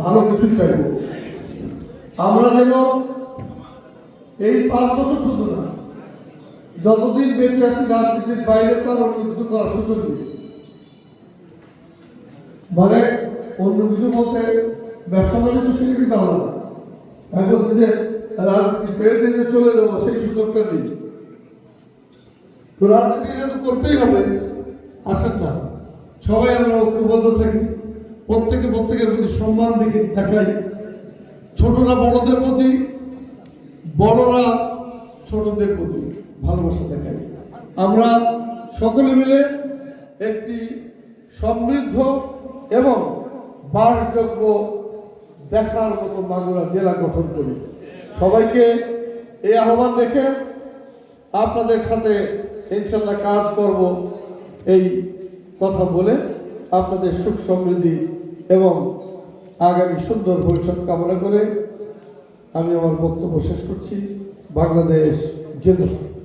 ভালো কিছু চাইব। আমরা যেন এই 5 বছর শুধু না, যতদিন বেঁচে আছি রাজনীতির বাইরে তো আর অন্য কিছু করার সুযোগ নেই। মানে অন্য কিছু বলতে ব্যবসা বাণিজ্য শিখে কিন্তু আমরা আমি বলছি যে রাজনীতি ছেড়ে দিয়ে চলে যাবো, সেই সুযোগটা নেই। তো রাজনীতি যেহেতু করতেই হবে, আসেন না সবাই আমরা ঐক্যবদ্ধ থাকি, প্রত্যেকের প্রতি সম্মান দেখাই, ছোটরা বড়দের প্রতি, বড়রা ছোটদের প্রতি ভালোবাসা দেখাই। আমরা সকলে মিলে একটি সমৃদ্ধ এবং বাসযোগ্য দেখার মতো মাগুরা জেলা গঠন করি। সবাইকে এই আহ্বান রেখে আপনাদের সাথে ইনশাল্লাহ কাজ করব, এই কথা বলে আপনাদের সুখ সমৃদ্ধি এবং আগামী সুন্দর ভবিষ্যৎ কামনা করে আমি আমার বক্তব্য শেষ করছি। বাংলাদেশ জিন্দাবাদ।